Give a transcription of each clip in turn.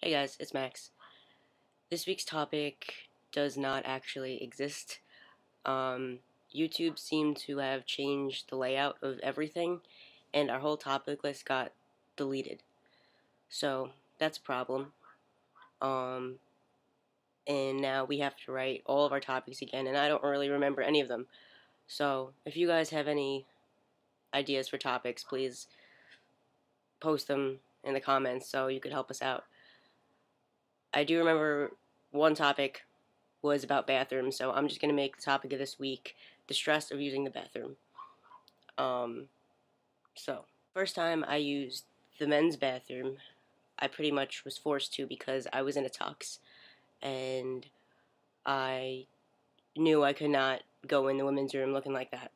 Hey guys, it's Max. This week's topic does not actually exist. YouTube seemed to have changed the layout of everything, and our whole topic list got deleted. So that's a problem. Um, and now we have to write all of our topics again, and I don't really remember any of them. So if you guys have any ideas for topics, please post them in the comments so you could help us out. I do remember one topic was about bathrooms, so I'm just going to make the topic of this week the stress of using the bathroom. Um, so, first time I used the men's bathroom, I pretty much was forced to because I was in a tux, and I knew I could not go in the women's room looking like that.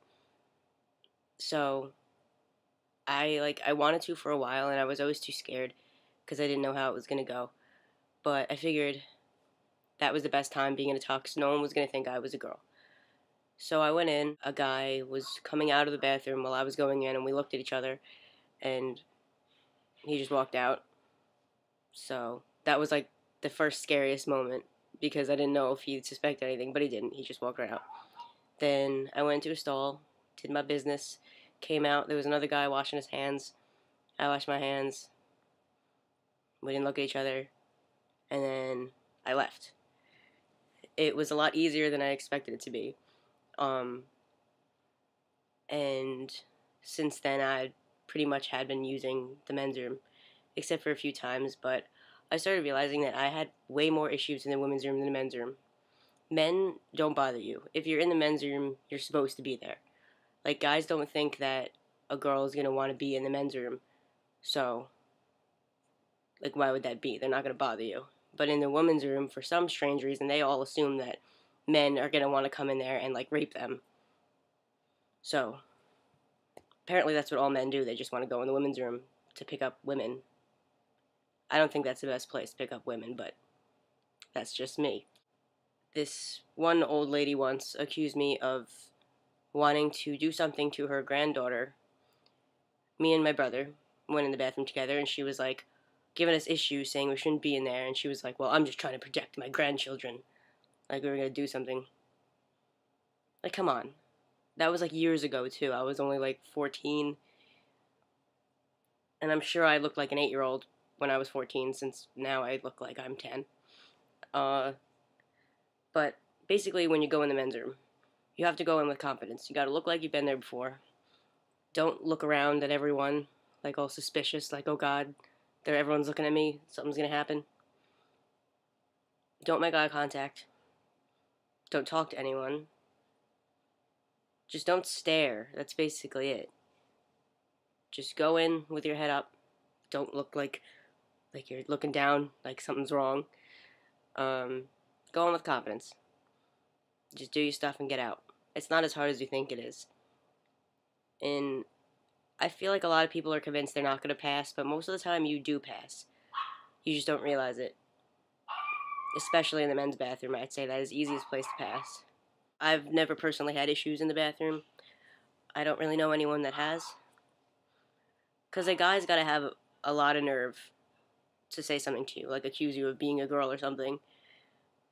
So, I wanted to for a while, and I was always too scared because I didn't know how it was going to go. But I figured that was the best time being in a tux. No one was going to think I was a girl. So I went in. A guy was coming out of the bathroom while I was going in, and we looked at each other, and he just walked out. So that was like the first scariest moment because I didn't know if he suspected anything, but he didn't. He just walked right out. Then I went into a stall, did my business, came out. There was another guy washing his hands. I washed my hands. We didn't look at each other, and then I left. It was a lot easier than I expected it to be. And since then I pretty much had been using the men's room, except for a few times, but I started realizing that I had way more issues in the women's room than the men's room. Men don't bother you. If you're in the men's room, you're supposed to be there. Like, guys don't think that a girl is going to want to be in the men's room, so, like, why would that be? They're not going to bother you. But in the women's room, for some strange reason, they all assume that men are going to want to come in there and, like, rape them. So, apparently that's what all men do. They just want to go in the women's room to pick up women. I don't think that's the best place to pick up women, but that's just me. This one old lady once accused me of wanting to do something to her granddaughter. Me and my brother went in the bathroom together, and she was like giving us issues, saying we shouldn't be in there, and she was like, well, I'm just trying to protect my grandchildren. Like we were going to do something. Like, come on. That was like years ago, too. I was only like 14, and I'm sure I looked like an 8-year-old when I was 14, since now I look like I'm 10. But basically, when you go in the men's room, you have to go in with confidence. You got to look like you've been there before. Don't look around at everyone like all suspicious, like, oh God, everyone's looking at me, something's going to happen. Don't make eye contact. Don't talk to anyone. Just don't stare. That's basically it. Just go in with your head up. Don't look like you're looking down, like something's wrong. Go in with confidence. Just do your stuff and get out. It's not as hard as you think it is. And I feel like a lot of people are convinced they're not going to pass, but most of the time you do pass. You just don't realize it. Especially in the men's bathroom, I'd say that is the easiest place to pass. I've never personally had issues in the bathroom. I don't really know anyone that has. Because a guy's got to have a lot of nerve to say something to you, like accuse you of being a girl or something.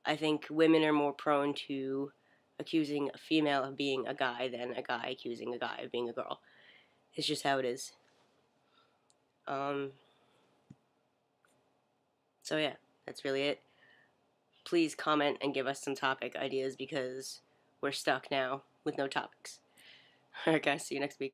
I think women are more prone to accusing a female of being a guy than a guy accusing a guy of being a girl. It's just how it is. So yeah, that's really it. Please comment and give us some topic ideas because we're stuck now with no topics. Alright guys, see you next week.